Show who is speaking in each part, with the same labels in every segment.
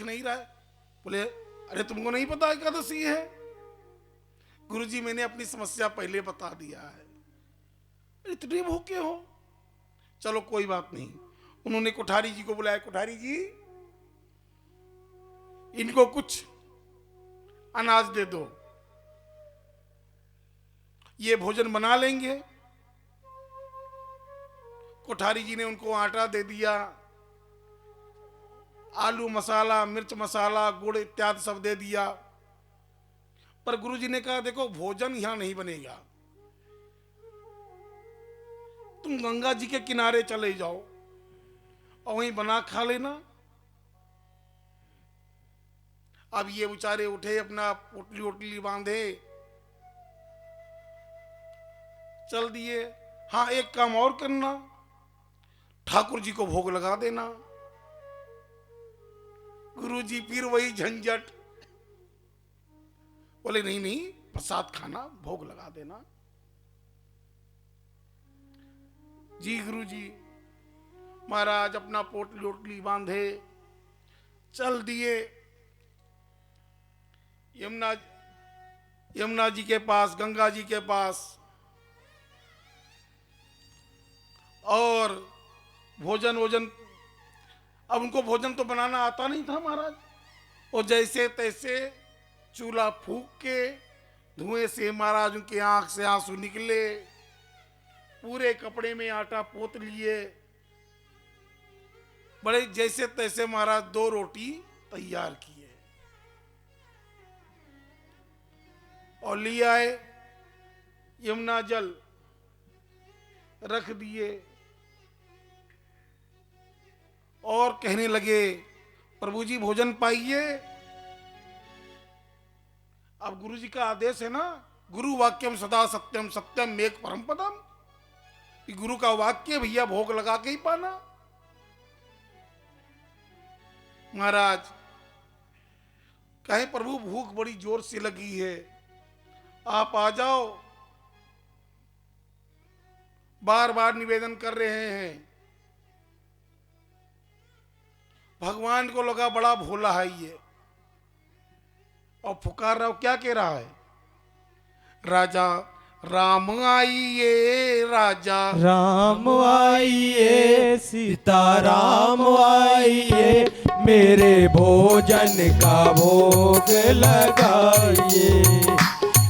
Speaker 1: नहीं रहा है। बोले अरे तुमको नहीं पता एकादशी है? गुरुजी मैंने अपनी समस्या पहले बता दिया है। इतने भूखे हो? चलो कोई बात नहीं। उन्होंने कोठारी जी को बुलाया, कोठारी जी इनको कुछ अनाज दे दो, ये भोजन बना लेंगे। कोठारी जी ने उनको आटा दे दिया, आलू मसाला, मिर्च मसाला, गुड़ इत्यादि सब दे दिया। पर गुरुजी ने कहा देखो भोजन यहां नहीं बनेगा, तुम गंगा जी के किनारे चले जाओ और वहीं बना खा लेना। अब ये बेचारे उठे, अपना पोटली ओटली बांधे, चल दिए। हाँ एक काम और करना, ठाकुर जी को भोग लगा देना। गुरुजी फिर वही झंझट, बोले नहीं नहीं प्रसाद खाना, भोग लगा देना। जी गुरुजी महाराज अपना पोटली ओटली बांधे चल दिए यमुना जी के पास, गंगा जी के पास। और भोजन वोजन, अब उनको भोजन तो बनाना आता नहीं था महाराज, और जैसे तैसे चूल्हा फूंक के धुएं से महाराज उनके आंख से आंसू निकले, पूरे कपड़े में आटा पोत लिए, बड़े जैसे तैसे महाराज 2 रोटी तैयार किए और ले आए, यमुना जल रख दिए और कहने लगे प्रभु जी भोजन पाइए। अब गुरु जी का आदेश है ना, गुरु वाक्यम सदा सत्यम सत्यम एक परम पदम, कि गुरु का वाक्य भैया भोग लगा के ही पाना। महाराज कहे प्रभु भूख बड़ी जोर से लगी है, आप आ जाओ, बार बार निवेदन कर रहे हैं। भगवान को लगा बड़ा भोला है ये, और पुकार रहा, क्या कह रहा है? राजा राम आइए, राजा
Speaker 2: राम आइए, सीता राम आइए, मेरे भोजन का भोग लगाइए।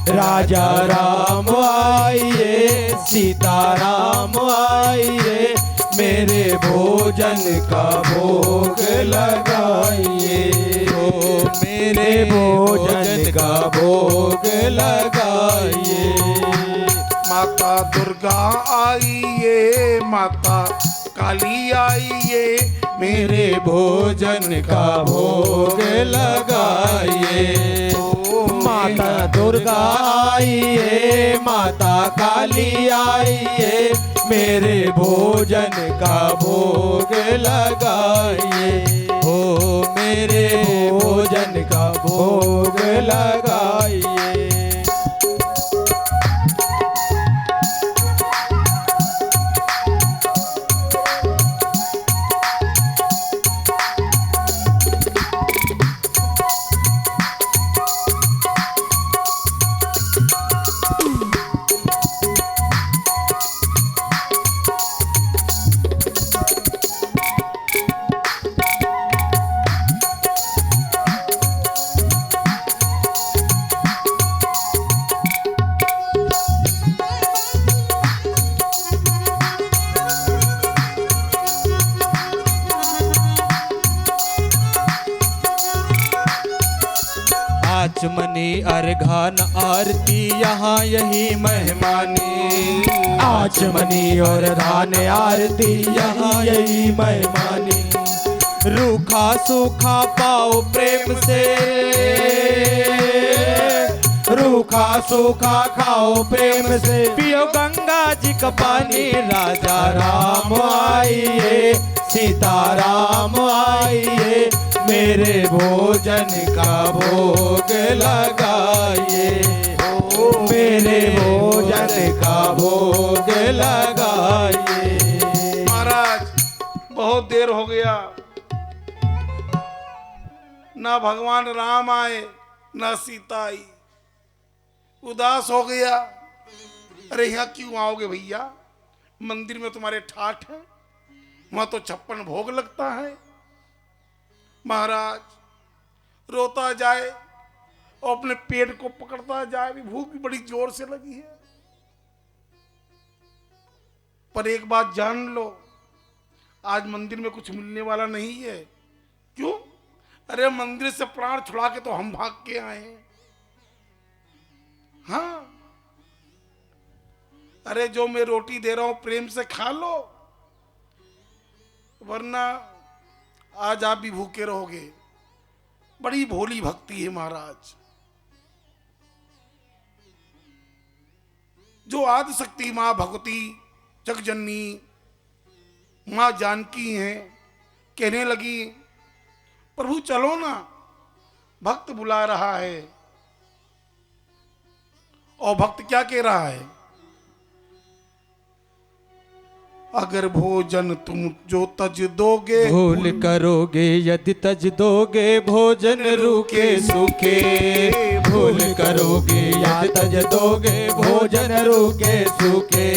Speaker 2: राजा राम आइए, सीता राम आइए, मेरे भोजन का भोग लगाइए। ओ मेरे भोजन का भोग लगाइए।
Speaker 1: माता दुर्गा आइए, माता काली आइए,
Speaker 2: मेरे भोजन का भोग लगाइए। माता दुर्गा आइए, माता काली आइए, मेरे भोजन का भोग लगाइए। हो मेरे भोजन का भोग लगाइए। आचमनी अर्घान आरती यहाँ यही मेहमानी। आचमनी और धान आरती यहाँ यही मेहमानी। रूखा सूखा पाओ प्रेम से, रूखा सूखा खाओ प्रेम से, पियो गंगा जी का पानी। राजा राम आइए, सीता राम आइए, मेरे भोजन का भोग लगाइए। मेरे भोजन का भोग लगाइए।
Speaker 1: महाराज बहुत देर हो गया, ना भगवान राम आए ना सीता आई। उदास हो गया। अरे यहाँ क्यों आओगे भैया, मंदिर में तुम्हारे ठाठ है, वहां तो 56 भोग लगता है। महाराज रोता जाए और अपने पेट को पकड़ता जाए, भी भूख भी बड़ी जोर से लगी है। पर एक बात जान लो, आज मंदिर में कुछ मिलने वाला नहीं है। क्यों? अरे मंदिर से प्राण छुड़ा के तो हम भाग के आए हैं। हाँ, अरे जो मैं रोटी दे रहा हूं प्रेम से खा लो, वरना आज आप भी भूखे रहोगे। बड़ी भोली भक्ति है महाराज। जो आदि शक्ति मां भगवती जगजननी मां जानकी हैं, कहने लगी प्रभु चलो ना, भक्त बुला रहा है। और भक्त क्या कह रहा है? अगर भोजन तुम जो तज दोगे,
Speaker 2: भूल करोगे यदि तज दोगे, भोजन रूखे सूखे। भूल करोगे यदि तज दोगे, भोजन रूखे सूखे।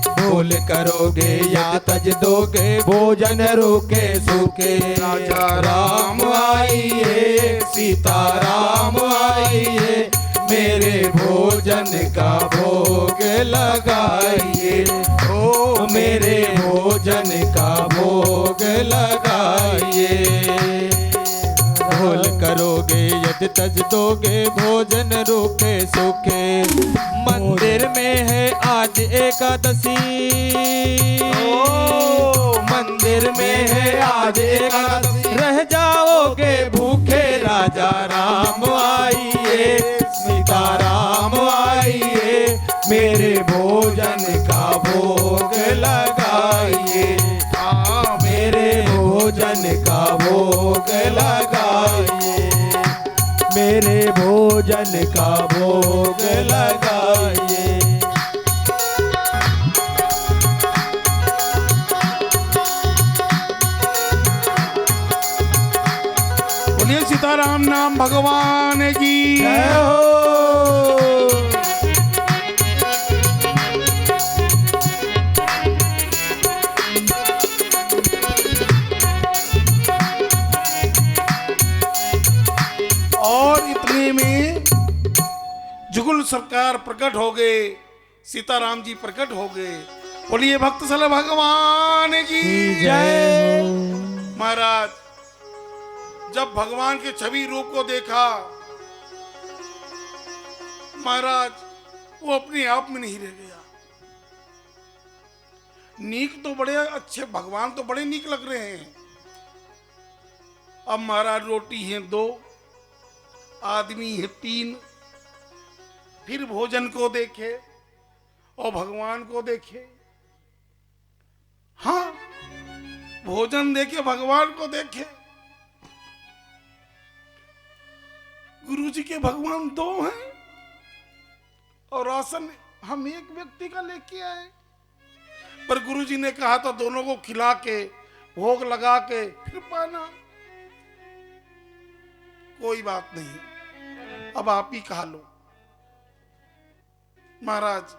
Speaker 2: भूल करोगे यदि तज दोगे, भोजन रूखे सूखे।
Speaker 1: राजा
Speaker 2: राम आइए, सीता राम आइए, मेरे भोजन का भोग लगाइए। ओ मेरे भोजन का भोग लगाइए। भूल करोगे यदि तज दोगे, भोजन रूखे सूखे। मंदिर में है आज एकादशी, मंदिर में है आज एकादशी। रह जाओगे भूखे, राजा राम आइए, सीता राम आइए, मेरे भोजन का भोग लगाइए। हाँ, मेरे भोजन का भोग लगाइए, मेरे भोजन का भोग लगाइए।
Speaker 1: बोलिए सीताराम नाम भगवान की
Speaker 2: जय हो।
Speaker 1: और इतने में जुगुल सरकार प्रकट हो गए, सीताराम जी प्रकट हो गए। बोलिए भक्त सल भगवान की जय। महाराज जब भगवान के छवि रूप को देखा, महाराज वो अपने आप में नहीं रह गया। नीक तो बड़े अच्छे, भगवान तो बड़े नीक लग रहे हैं। अब महाराज रोटी है 2, आदमी है 3। फिर भोजन को देखे और भगवान को देखे। हाँ, भोजन देखे भगवान को देखे। गुरु जी के भगवान 2 हैं और राशन हम एक व्यक्ति का लेके आए। पर गुरु जी ने कहा था दोनों को खिला के भोग लगा के फिर पाना। कोई बात नहीं, अब आप ही खा लो। महाराज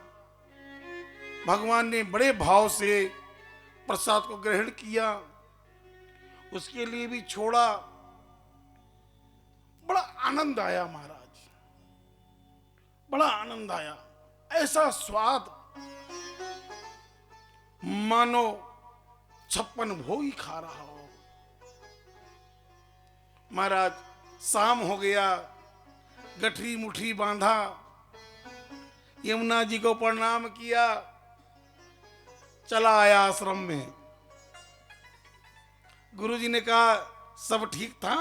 Speaker 1: भगवान ने बड़े भाव से प्रसाद को ग्रहण किया, उसके लिए भी छोड़ा। बड़ा आनंद आया महाराज, बड़ा आनंद आया। ऐसा स्वाद मानो 56 भोग ही खा रहा हो। महाराज शाम हो गया, गठरी मुठरी बांधा, यमुना जी को प्रणाम किया, चला आया आश्रम में। गुरु जी ने कहा सब ठीक था?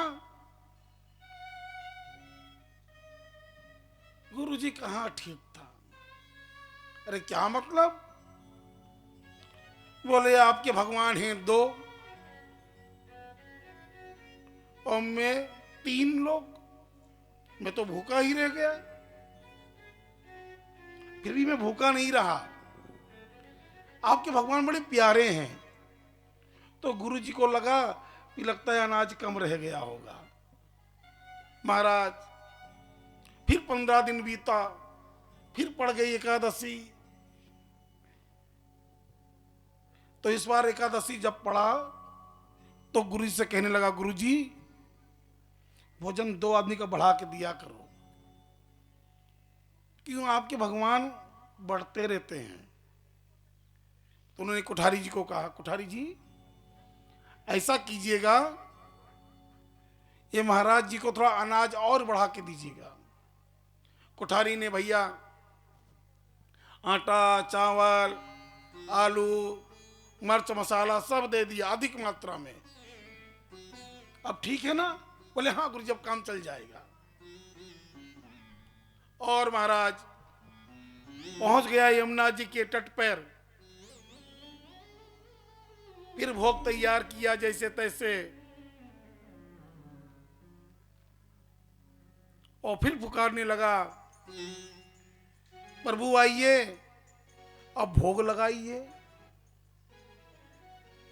Speaker 1: गुरु जी कहाँ ठीक था? अरे क्या मतलब? बोले आपके भगवान हैं 2 और मैं 3 लोग, मैं तो भूखा ही रह गया। फिर भी मैं भूखा नहीं रहा। आपके भगवान बड़े प्यारे हैं। तो गुरु जी को लगा कि लगता है अनाज कम रह गया होगा। महाराज फिर 15 दिन बीता, फिर पड़ गई एकादशी। तो इस बार एकादशी जब पड़ा तो गुरु से कहने लगा, गुरु जी भोजन 2 आदमी का बढ़ा के दिया करो, क्यों आपके भगवान बढ़ते रहते हैं। तो उन्होंने कुठारी जी को कहा, कुठारी जी ऐसा कीजिएगा, ये महाराज जी को थोड़ा अनाज और बढ़ा के दीजिएगा। कुठारी ने भैया आटा, चावल, आलू, मिर्च, मसाला सब दे दिया अधिक मात्रा में। अब ठीक है ना? बोले हाँ गुरु, जब काम चल जाएगा। और महाराज पहुंच गया यमुना जी के तट पर, फिर भोग तैयार किया जैसे तैसे, और फिर पुकारने लगा, प्रभु आइए अब भोग लगाइए।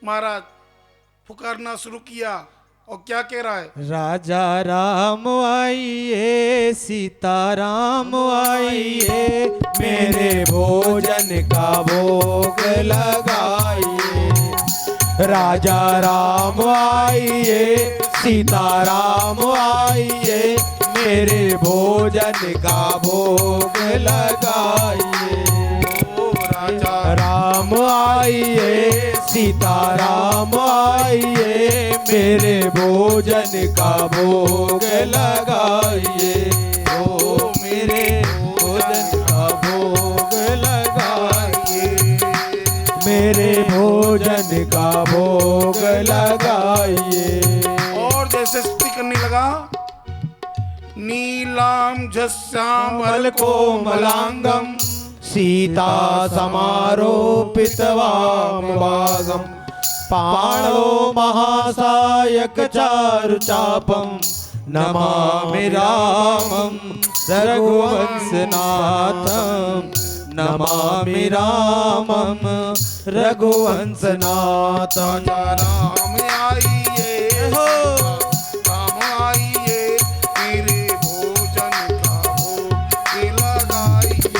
Speaker 1: महाराज पुकारना शुरू किया और क्या कह रहा है,
Speaker 2: राजा राम आइए, सीता राम आइए, मेरे भोजन का भोग लगाइए। राजा राम आइए, सीता राम आइए, मेरे भोजन का भोग लगाइए।
Speaker 1: राजा
Speaker 2: राम आइए, सीता राम आइए, मेरे भोजन का भोग लगाइए। ओ मेरे भोजन का भोग लगाइए, मेरे भोजन का भोग लगाइए।
Speaker 1: और जैसे स्तुति करने लगा, नीलाम झश्यामल
Speaker 2: कोमलांगम, सीता समारोपित वामभागम, पाणो महासायक चारु चापम, नमामि रामं रघुवंशनाथं, नमामि रामं रघुवंशनाथं।
Speaker 1: राम आइए हो, राम आइए, मेरे भोजन का भोग लगाइए।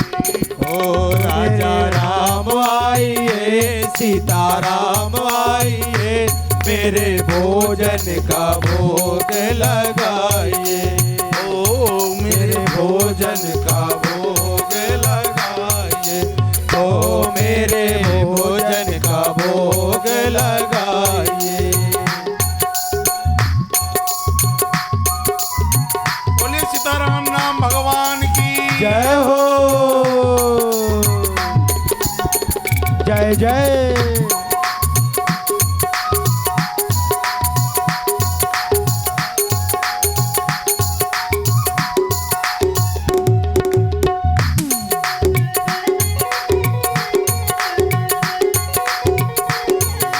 Speaker 2: ओ राजा राम आइए, सीता राम आइए, मेरे भोजन का भोग लगाइए। ओ मेरे भोजन का भोग लगाइए, ओ मेरे भोजन का भोग लगाइए।
Speaker 1: बोलिए सीताराम नाम भगवान की
Speaker 2: जय हो, जय जय।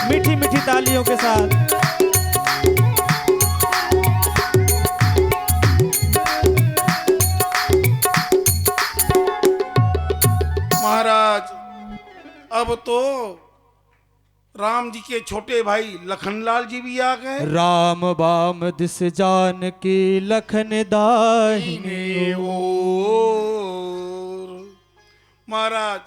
Speaker 2: मीठी मीठी तालियों के साथ
Speaker 1: महाराज, अब तो राम जी के छोटे भाई लखनलाल जी भी आ गए।
Speaker 2: राम बाम दिस जान की लखन दाहिनी
Speaker 1: ओर। महाराज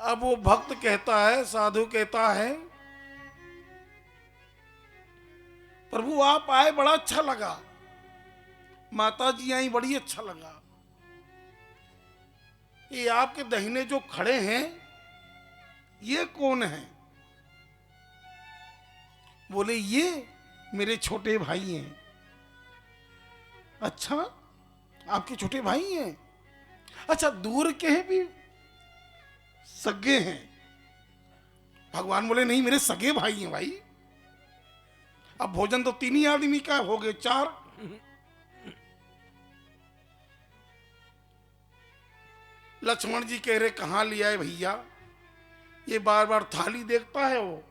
Speaker 1: अब वो भक्त कहता है, साधु कहता है, प्रभु आप आए बड़ा अच्छा लगा, माता जी आई बड़ी अच्छा लगा, ये आपके दाहिने जो खड़े हैं ये कौन है? बोले ये मेरे छोटे भाई हैं। अच्छा आपके छोटे भाई हैं? अच्छा दूर के हैं भी सगे हैं? भगवान बोले नहीं मेरे सगे भाई हैं भाई। अब भोजन तो 3 ही आदमी का हो गए 4। लक्ष्मण जी कह रहे कहां ले आए भैया, ये बार बार थाली देखता है, वो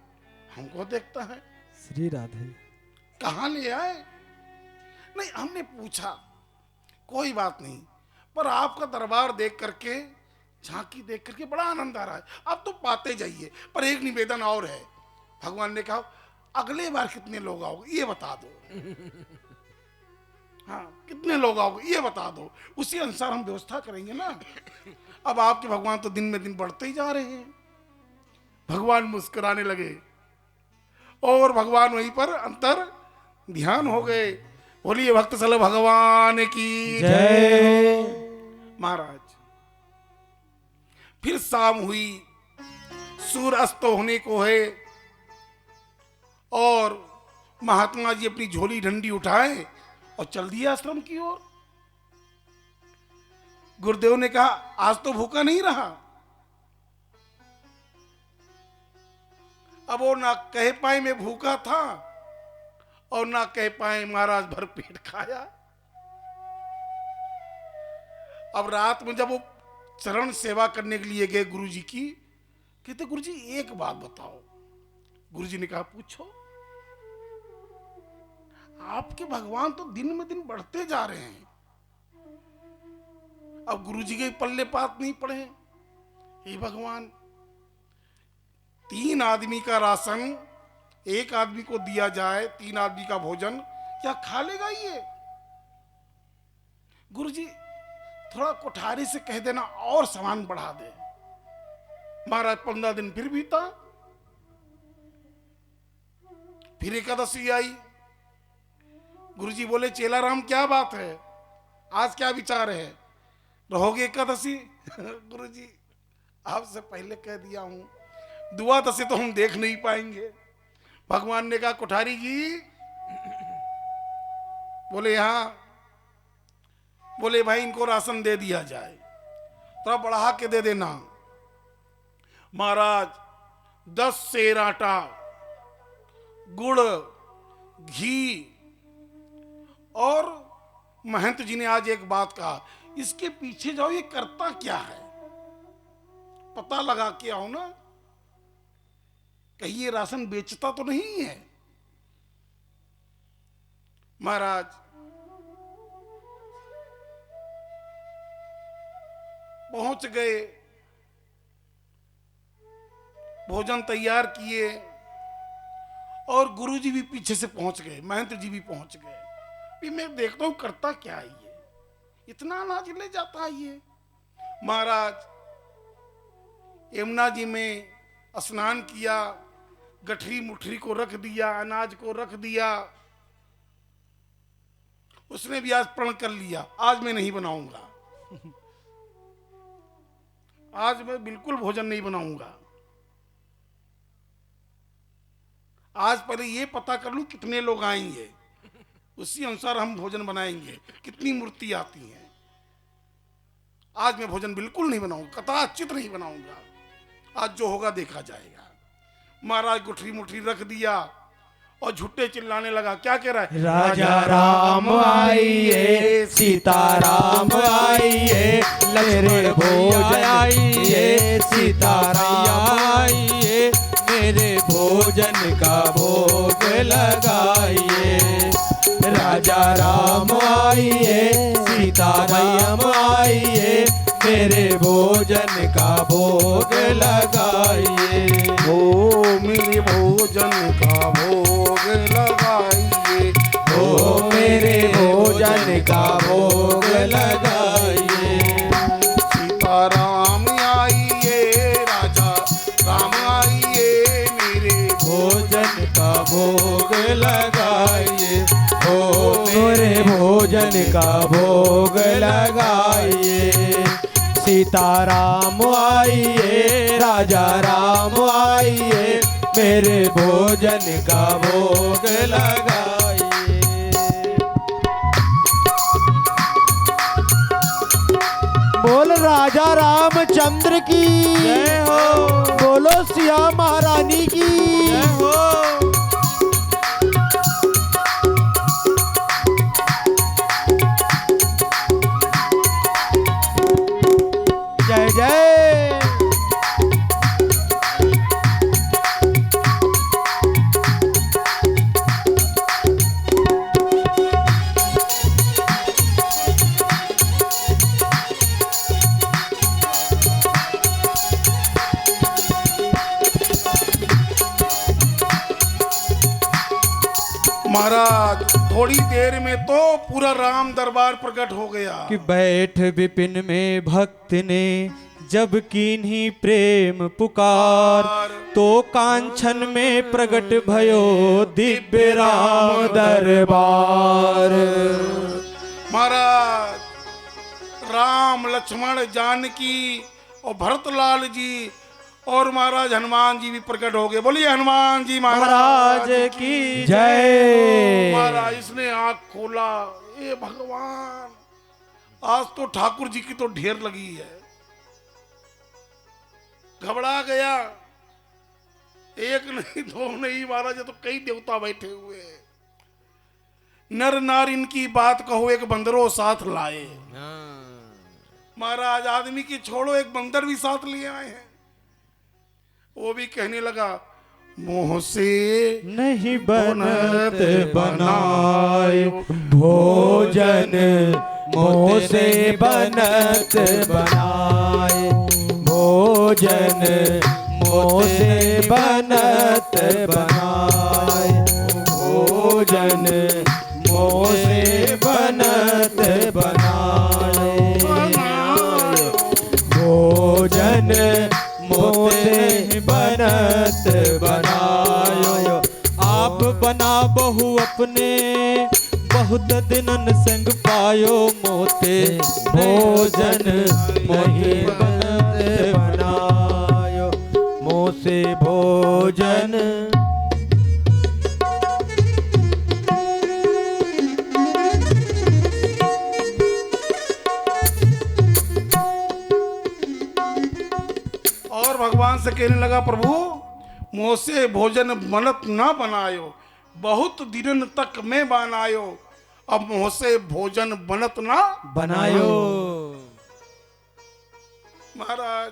Speaker 1: हमको देखता है।
Speaker 2: श्री राधे।
Speaker 1: कहां ले आए? नहीं हमने पूछा, कोई बात नहीं, पर आपका दरबार देख करके, झांकी देख करके बड़ा आनंद आ रहा है, अब तो पाते जाइए, पर एक निवेदन और है। भगवान ने कहा अगले बार कितने लोग आओगे ये बता दो। हाँ, कितने लोग आओगे ये बता दो, उसी अनुसार हम व्यवस्था करेंगे ना। अब आपके भगवान तो दिन में दिन बढ़ते ही जा रहे हैं। भगवान मुस्कुराने लगे और भगवान वहीं पर अंतर ध्यान हो गए। बोलिए भक्त सल भगवान की
Speaker 2: जय।
Speaker 1: महाराज फिर शाम हुई, सूर्य अस्त होने को है और महात्मा जी अपनी झोली डंडी उठाए और चल दिए आश्रम की ओर। गुरुदेव ने कहा आज तो भूखा नहीं रहा। अब वो ना कह पाए मैं भूखा था और ना कह पाए महाराज भर पेट खाया। अब रात में जब वो चरण सेवा करने के लिए गए गुरु जी की, कहते गुरु जी एक बात बताओ। गुरु जी ने कहा पूछो। आपके भगवान तो दिन में दिन बढ़ते जा रहे हैं, अब गुरु जी के पल्ले पात नहीं पड़े। हे भगवान, 3 आदमी का राशन एक आदमी को दिया जाए, 3 आदमी का भोजन, क्या खा लेगा ये? गुरु जी थोड़ा कोठारी से कह देना और सामान बढ़ा दे। महाराज 15 दिन फिर बीता, फिर एकादशी आई। गुरुजी बोले चेला राम क्या बात है, आज क्या विचार है, रहोगे एकादशी? गुरुजी आपसे पहले कह दिया हूं, द्वादशी तो हम देख नहीं पाएंगे। भगवान ने कहा कोठारी जी, बोले हाँ। बोले भाई इनको राशन दे दिया जाए, थोड़ा बढ़ा के दे देना। महाराज 10 सेर आटा, गुड़, घी, और महंत जी ने आज एक बात कहा, इसके पीछे जाओ ये करता क्या है, पता लगा के आओ ना, कहीं ये राशन बेचता तो नहीं है। महाराज पहुंच गए, भोजन तैयार किए और गुरुजी भी पीछे से पहुंच गए, महंत जी भी पहुंच गए। भी मैं देखता हूं करता क्या है ये, इतना अनाज ले जाता है ये। महाराज यमुना जी में स्नान किया, गठरी मुठरी को रख दिया, अनाज को रख दिया। उसने भी आज प्रण कर लिया, आज मैं नहीं बनाऊंगा, आज मैं बिल्कुल भोजन नहीं बनाऊंगा। आज पहले ये पता कर लूं कितने लोग आएंगे, उसी अनुसार हम भोजन बनाएंगे, कितनी मूर्ति आती हैं। आज मैं भोजन बिल्कुल नहीं बनाऊंगा, कदाचित नहीं बनाऊंगा, आज जो होगा देखा जाएगा। महाराज गुठरी मुठरी रख दिया और झुट्टे चिल्लाने लगा, क्या कह रहा है?
Speaker 2: राजा राम आइए, सीता राम आइए, मेरे भोजन आइए, सीता राम आइए, मेरे भोजन का भोग लगाइए। राजा राम आइए, सीता राम आइए, मेरे भोजन का भोग लगाइए।
Speaker 1: ओ मेरे भोजन का भोग लगाइए,
Speaker 2: ओ मेरे भोजन का भोग लगाइए।
Speaker 1: सीता राम आइए, राजा राम आइए, मेरे
Speaker 2: भोजन का भोग लगाइए, ओ मेरे भोजन का भोग लगाइए। सीता राम आइए, राजा राम आइए, मेरे भोजन का भोग लगाइए। बोल राजा रामचंद्र की जय हो, बोलो सिया महारानी की जय हो। जय जय।
Speaker 1: महाराज थोड़ी देर में तो पूरा राम दरबार प्रकट हो गया।
Speaker 2: कि बैठ विपिन में भक्त ने जब कीन्ही प्रेम पुकार, तो कांचन में प्रगट भयो दिव्य राम दरबार।
Speaker 1: महाराज राम लक्ष्मण जानकी और भरतलाल जी और महाराज हनुमान जी भी प्रकट हो गए। बोलिए हनुमान जी
Speaker 2: महाराज की जय।
Speaker 1: महाराज इसने आंख खोला, ए भगवान आज तो ठाकुर जी की तो ढेर लगी है। घबरा गया, एक नहीं दो नहीं महाराज तो कई देवता बैठे हुए हैं। नर नार इनकी बात कहो एक बंदरो साथ लाए। महाराज आदमी की छोड़ो एक बंदर भी साथ लिए आए हैं। वो भी कहने लगा मोह से
Speaker 2: नहीं बनत बनाए भोजन, मोह से बनत बनाए भोजन, मोह से बनत बनाए भोजन, मोह से बनत बनाए भोजन, मोह से बनत बनायो। आप बना बहु अपने बहुत दिनन संग पायो, मोते भोजन मोहि बनत बनायो, मोह से भोजन।
Speaker 1: और भगवान से कहने लगा प्रभु मोह से भोजन बनत ना बनायो, बहुत दिनन तक मैं बनायो, अब मोह से भोजन बनत ना
Speaker 2: बनायो।
Speaker 1: महाराज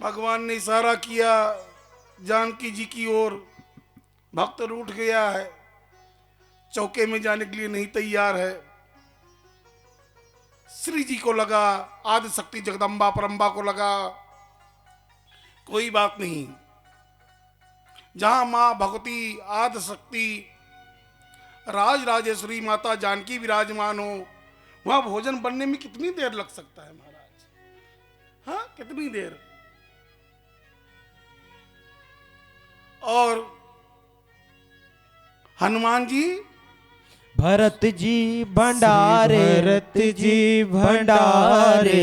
Speaker 1: भगवान ने इशारा किया जानकी जी की ओर। भक्त रूठ गया है, चौके में जाने के लिए नहीं तैयार है। श्री जी को लगा, आदि शक्ति जगदम्बा परम्बा को लगा कोई बात नहीं, जहां मां भगवती आदि शक्ति राज राजेश्वरी माता जानकी विराजमान हो, वहां भोजन बनने में कितनी देर लग सकता है महाराज? हाँ कितनी देर? और हनुमान जी
Speaker 2: भरत जी भंडारे, भरत जी भंडारे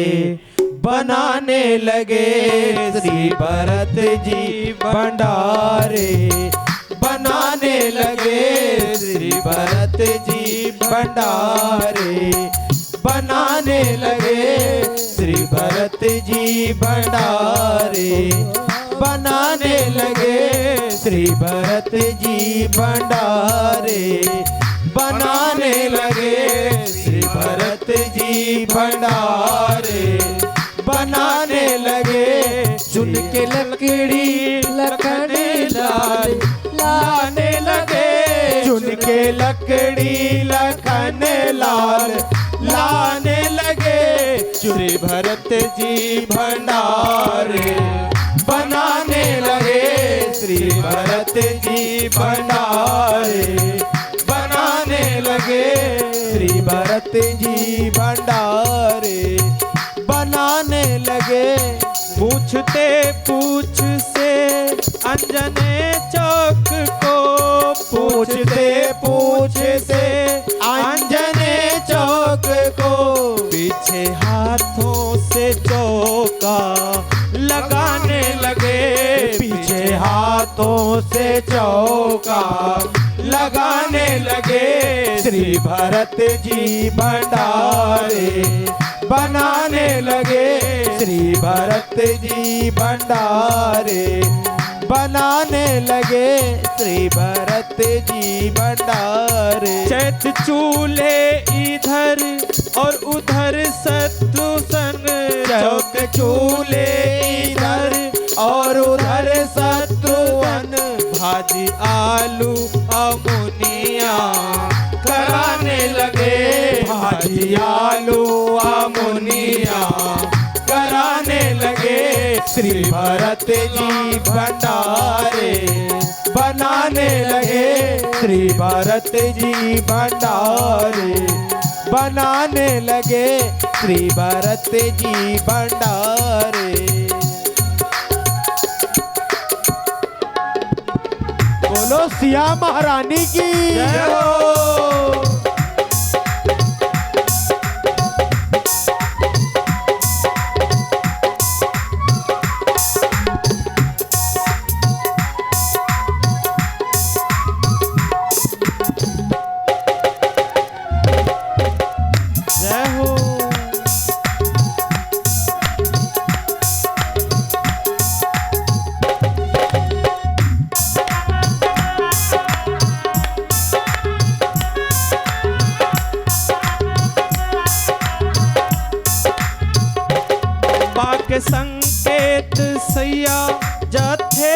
Speaker 2: बनाने लगे, श्री भरत जी भंडारे बनाने लगे, श्री भरत जी भंडारे बनाने लगे, श्री भरत जी भंडारे बनाने लगे, श्री भरत जी भंडारे बनाने लगे, श्री भरत जी भंडारे बनाने लगे। चुन के लकड़ी लखन लाल लाने लगे, चुन के लकड़ी लखन लाल लाने लगे, श्री भरत जी भंडारे बनाने लगे, श्री भरत जी भंडारे बनाने लगे, श्री भरत जी भंडारे बनाने लगे। पूछते पूछ से अंजने चौक को, पूछते पूछ से अंजने चौक को, पीछे हाथों से चौका लगाने लगे, पीछे हाथों से चौका लगाने लगे, श्री भरत जी भंडारे बनाने लगे, श्री भरत जी भंडारे बनाने लगे, श्री भरत जी भंडारे। चैत चूल्हे इधर और उधर शत्रुसन, चौक चूल्हे इधर और उधर शत्रुवन, भाजी आलू अमुनिया कराने लगे, भाजी आलू अमुनिया कराने लगे, श्री भरत जी भंडारे बनाने लगे श्री भरत जी भंडारे, बनाने लगे श्री भरत जी भंडारे। बोलो सिया महारानी की जय हो। संकेत सैया जथे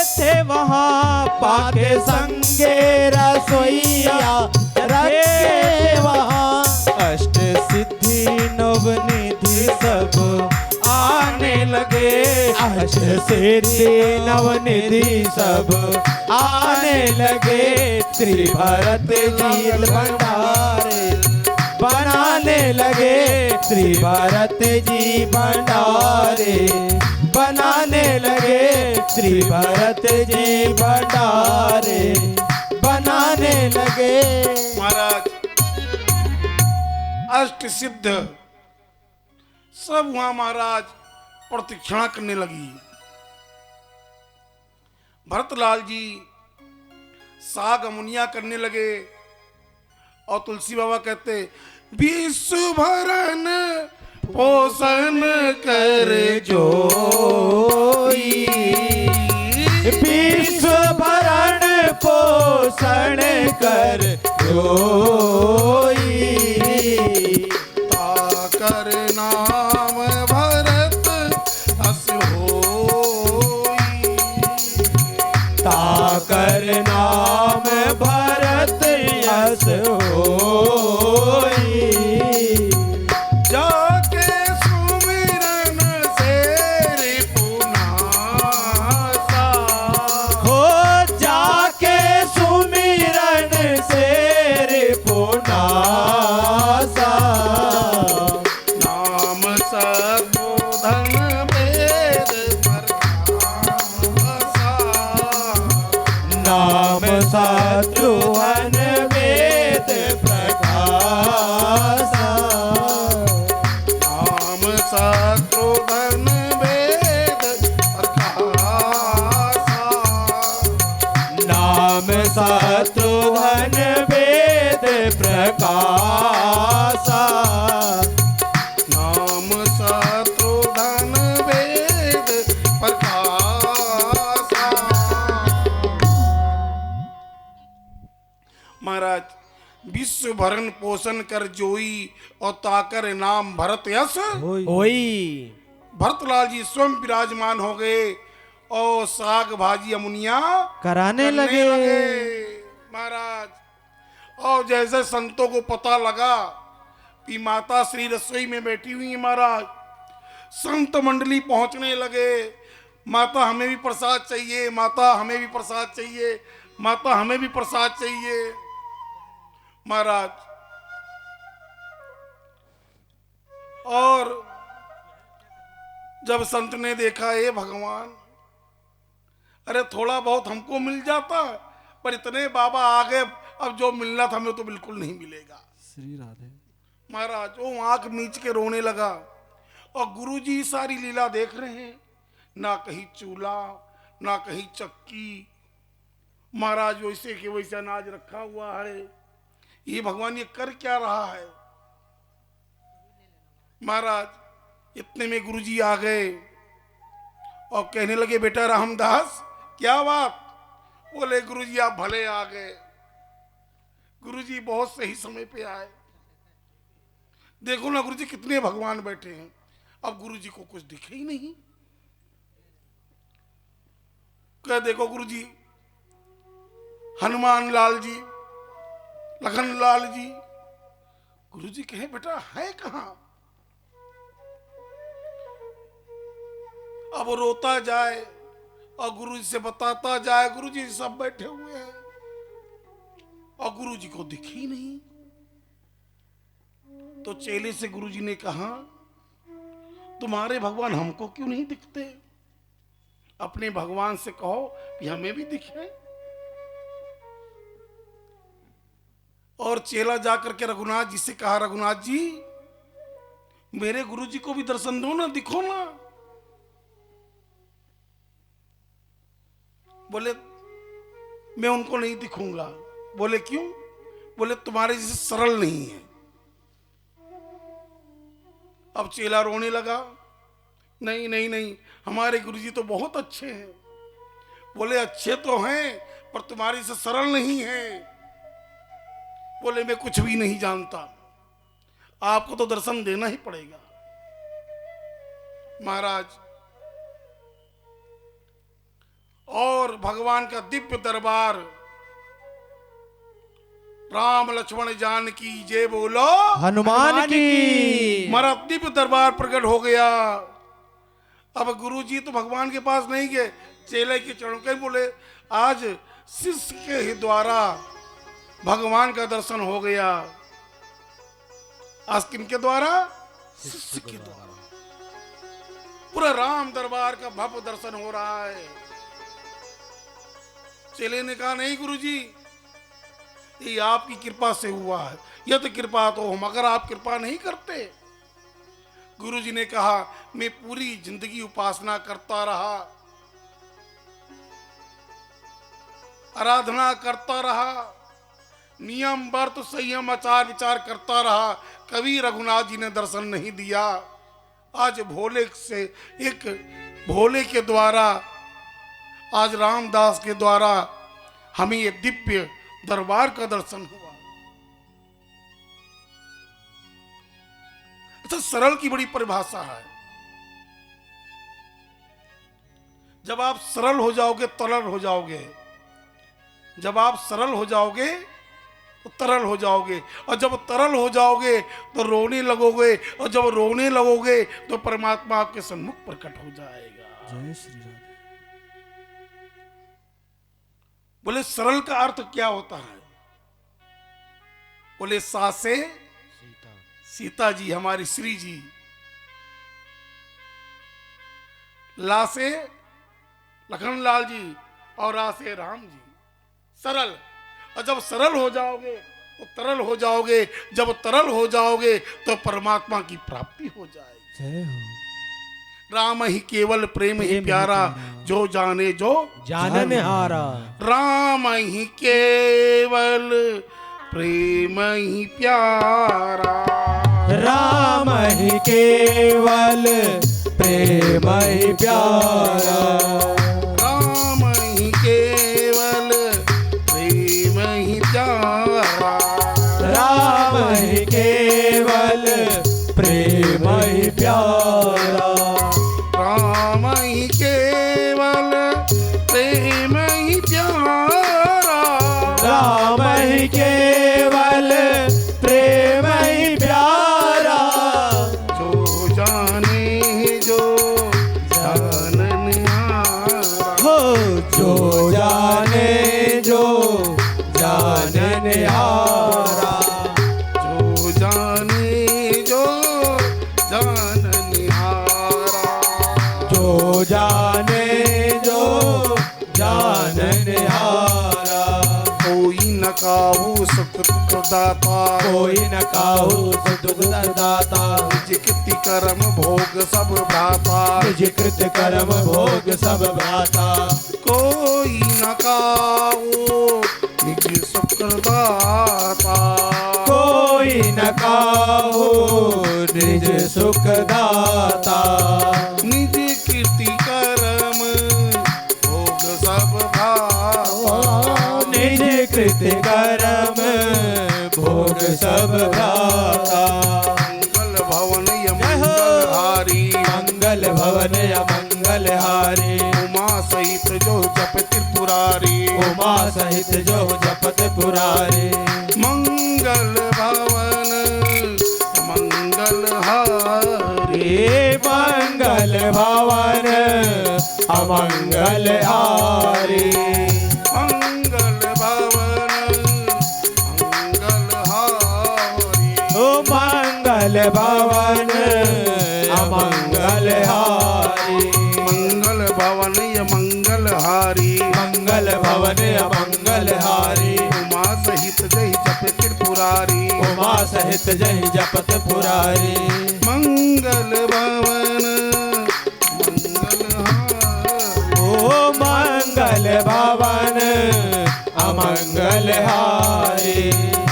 Speaker 2: थे वहाँ, पाके संगे रसोईया रखे वहाँ। अष्ट सिद्धि नवनिधि सब आने लगे, अष्ट सिद्धि नवनिधि सब आने लगे श्री भरत जी भंडारे, बनाने लगे श्री भरत जी भंडारे, बनाने लगे श्री भरत जी भंडारे, बनाने लगे।
Speaker 1: महाराज अष्ट सिद्ध सब वहां महाराज प्रतीक्षणा करने लगी। भरतलाल जी साग अमुनिया करने लगे और तुलसी बाबा कहते विश्व भरण पोषण कर जोई,
Speaker 2: विश्व भरण पोषण कर जोई।
Speaker 1: ताकर नाम भरत अस होई,
Speaker 2: ताकर नाम भरत यस होई।
Speaker 1: जाके सुमिरन से रिपुनासा,
Speaker 2: हो जाके सुमिरन से रिपुनासा।
Speaker 1: नाम सदोधन वेद प्रकाशा,
Speaker 2: नाम शत्रुघ्न वेद प्रकाशा,
Speaker 1: नाम शत्रुघ्न वेद प्रकाशा,
Speaker 2: नाम शत्रुघ्न वेद प्रकाशा,
Speaker 1: नाम शत्रुघ्न वेद प्रकाशा। महाराज विश्व भरण पोषण कर जोई और ताकर नाम भरत यश
Speaker 2: होई।
Speaker 1: भरतलाल जी स्वयं विराजमान हो गए और साग भाजी अमुनिया
Speaker 2: कराने लगे।
Speaker 1: महाराज और जैसे संतों को पता लगा कि माता श्री रसोई में बैठी हुई है महाराज, संत मंडली पहुंचने लगे। माता हमें भी प्रसाद चाहिए, माता हमें भी प्रसाद चाहिए, माता हमें भी प्रसाद चाहिए। महाराज और जब संत ने देखा हे भगवान, अरे थोड़ा बहुत हमको मिल जाता, पर इतने बाबा आ गए, अब जो मिलना था हमें तो बिल्कुल नहीं मिलेगा।
Speaker 2: श्री राधे।
Speaker 1: महाराज वो आंख मीच के रोने लगा और गुरुजी सारी लीला देख रहे हैं, ना कहीं चूल्हा ना कहीं चक्की। महाराज वैसे के वैसे अनाज रखा हुआ है, ये भगवान ये कर क्या रहा है। महाराज इतने में गुरुजी आ गए और कहने लगे बेटा रामदास क्या बात। बोले गुरुजी आप भले आ गए। गुरुजी बहुत सही समय पे आए। देखो ना गुरुजी कितने भगवान बैठे हैं, अब गुरुजी को कुछ दिखे ही नहीं। क्या देखो गुरुजी, हनुमान लाल जी, लखन लाल जी। गुरुजी कहे बेटा है कहां। अब रोता जाए और गुरुजी से बताता जाए। गुरुजी सब बैठे हुए हैं और गुरुजी को दिखी नहीं। तो चेले से गुरुजी ने कहा, तुम्हारे भगवान हमको क्यों नहीं दिखते? अपने भगवान से कहो कि हमें भी दिखे। और चेला जाकर के रघुनाथ जी से कहा, रघुनाथ जी मेरे गुरुजी को भी दर्शन दो ना, दिखो ना। बोले मैं उनको नहीं दिखूंगा। बोले क्यों? बोले तुम्हारे जैसे सरल नहीं है। अब चेला रोने लगा, नहीं नहीं नहीं, हमारे गुरुजी तो बहुत अच्छे हैं। बोले अच्छे तो हैं पर तुम्हारे से सरल नहीं है। बोले मैं कुछ भी नहीं जानता, आपको तो दर्शन देना ही पड़ेगा। महाराज और भगवान का दिव्य दरबार, राम लक्ष्मण जानकी जय बोलो
Speaker 2: हनुमान की।
Speaker 1: हमारा दिव्य दरबार प्रकट हो गया। अब गुरुजी तो भगवान के पास नहीं गए, चेले के चरणों के बोले आज शिष्य के ही द्वारा भगवान का दर्शन हो गया। आज किनके द्वारा? शिष्य के द्वारा। पूरा राम दरबार का भव्य दर्शन हो रहा है। चेले ने कहा नहीं गुरुजी, ये आपकी कृपा से हुआ है, यह तो कृपा तो हम, अगर आप कृपा नहीं करते। गुरुजी ने कहा मैं पूरी जिंदगी उपासना करता रहा, आराधना करता रहा, नियम व्रत संयम आचार विचार करता रहा, कभी रघुनाथ जी ने दर्शन नहीं दिया। आज भोले से एक भोले के द्वारा, आज रामदास के द्वारा हमें ये दिव्य दरबार का दर्शन हुआ। अच्छा, सरल की बड़ी परिभाषा है। जब आप सरल हो जाओगे तरल हो जाओगे, जब आप सरल हो जाओगे तो तरल हो जाओगे, और जब तरल हो जाओगे तो रोने लगोगे, और जब रोने लगोगे तो परमात्मा आपके सम्मुख प्रकट हो जाएगा।
Speaker 2: जय श्री राम।
Speaker 1: बोले सरल का अर्थ क्या होता है? बोले सा से सीता जी हमारी श्री जी, ला से लखनलाल जी, और रा से राम जी। सरल। और जब सरल हो जाओगे तो तरल हो जाओगे, जब तरल हो जाओगे तो परमात्मा की प्राप्ति हो जाएगी।
Speaker 2: जय हो।
Speaker 1: राम ही केवल प्रेम ही प्यारा, जो जाने जो
Speaker 2: जानन हारा।
Speaker 1: राम ही केवल प्रेम ही प्यारा,
Speaker 2: राम ही केवल प्रेम ही प्यारा,
Speaker 1: राम ही केवल प्रेम ही प्यारा,
Speaker 2: राम ही केवल प्रेम ही प्यारा,
Speaker 1: राम ही केवल प्रेम ही प्यारा,
Speaker 2: राम ही केवल प्रेम ही प्यारा,
Speaker 1: जो जाने जो जानन हारा,
Speaker 2: हो जो जाने जो जानन हारा,
Speaker 1: जो जाने जो जानन हारा,
Speaker 2: जो जाने जो जानन हारा,
Speaker 1: कोई न काहू सुख दाता,
Speaker 2: कोई न काहू सुख दाता,
Speaker 1: निज कृति कर्म भोग सब भ्राता,
Speaker 2: निज कृत कर्म भोग सब भ्राता,
Speaker 1: कोई न काहू निज सुख दाता,
Speaker 2: कोई न काहू निज सुख दाता,
Speaker 1: निज कृति कर्म भोग सब भ्राता,
Speaker 2: निज कृत कर्म भोग सब भ्राता,
Speaker 1: मंगल भवन य मंगल हारी,
Speaker 2: मंगल भवन या मंगल हारी,
Speaker 1: उमा सहित जो जप त्रिपुरारी,
Speaker 2: उमा सहित जो जपत पुरारी,
Speaker 1: मंगल भवन मंगल हारी,
Speaker 2: हे मंगल भवन अमंगल हारी।
Speaker 1: मंगल भवन मंगल हारी।
Speaker 2: ओ मंगल भवन अमंगल हारी।
Speaker 1: मंगल भवन ये मंगल हारी।
Speaker 2: मंगल भवन अमंगल हारी।
Speaker 1: उमा सहित जय जप त्रिपुरारी।
Speaker 2: उमा सहित जय जपत पुरारी।
Speaker 1: मंगल भवन मंगल हारी।
Speaker 2: ओ मंगल भवन अमंगल हारी।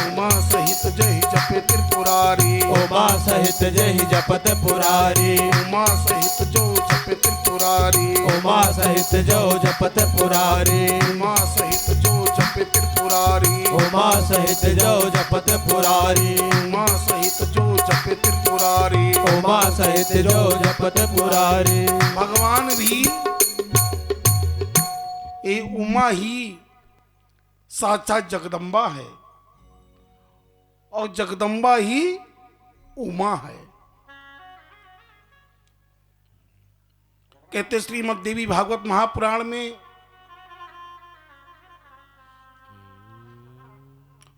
Speaker 1: उमा सहित जय जप त्रिपुरारी।
Speaker 2: उमा सहित जय जपत पुरारी।
Speaker 1: उमा सहित जो जप त्रिपुरारी।
Speaker 2: उमा सहित जो जपत पुरारी।
Speaker 1: उमा सहित जो जप त्रिपुरारी।
Speaker 2: उमा सहित जो जपत पुरारी।
Speaker 1: उमा सहित जो जप त्रिपुरारी।
Speaker 2: उमा सहित जो जपत पुरारी।
Speaker 1: भगवान भी ये उमा ही साक्षात जगदम्बा है और जगदम्बा ही उमा है। कहते श्रीमद् देवी भागवत महापुराण में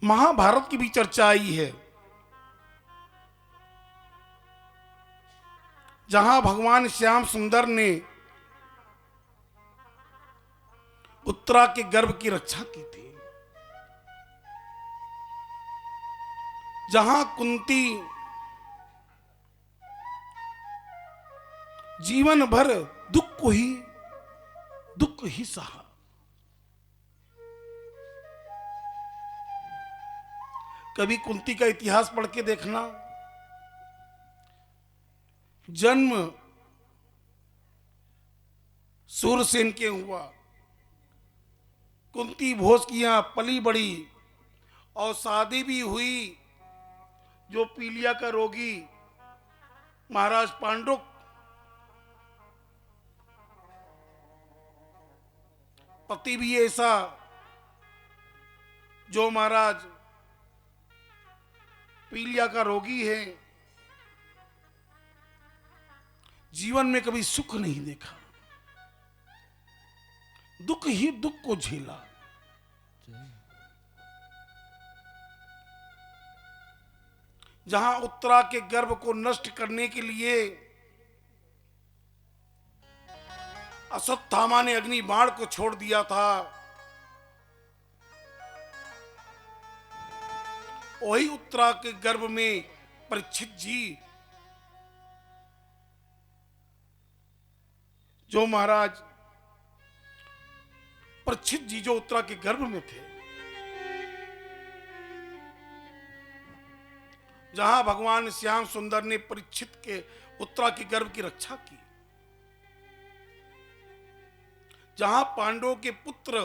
Speaker 1: महाभारत की भी चर्चा आई है, जहां भगवान श्याम सुंदर ने उत्तरा के गर्भ की रक्षा की थी, जहां कुंती जीवन भर दुख ही सहा। कभी कुंती का इतिहास पढ़ के देखना। जन्म सूरसेन के हुआ, कुंती भोज किया, पली बड़ी और शादी भी हुई। जो पीलिया का रोगी महाराज पांडु, पति भी ऐसा जो महाराज पीलिया का रोगी है। जीवन में कभी सुख नहीं देखा, दुख ही दुख को झेला। जहां उत्तरा के गर्भ को नष्ट करने के लिए अश्वत्थामा ने अग्नि बाण को छोड़ दिया था, वही उत्तरा के गर्भ में परीक्षित जी, जो महाराज परीक्षित जी जो उत्तरा के गर्भ में थे, जहां भगवान श्याम सुंदर ने परीक्षित के उत्तरा के गर्भ की रक्षा की, जहां पांडवों के पुत्र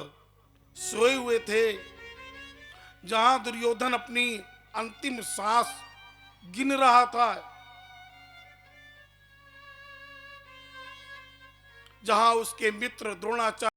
Speaker 1: सोए हुए थे, जहां दुर्योधन अपनी अंतिम सांस गिन रहा था, जहां उसके मित्र द्रोणाचार्य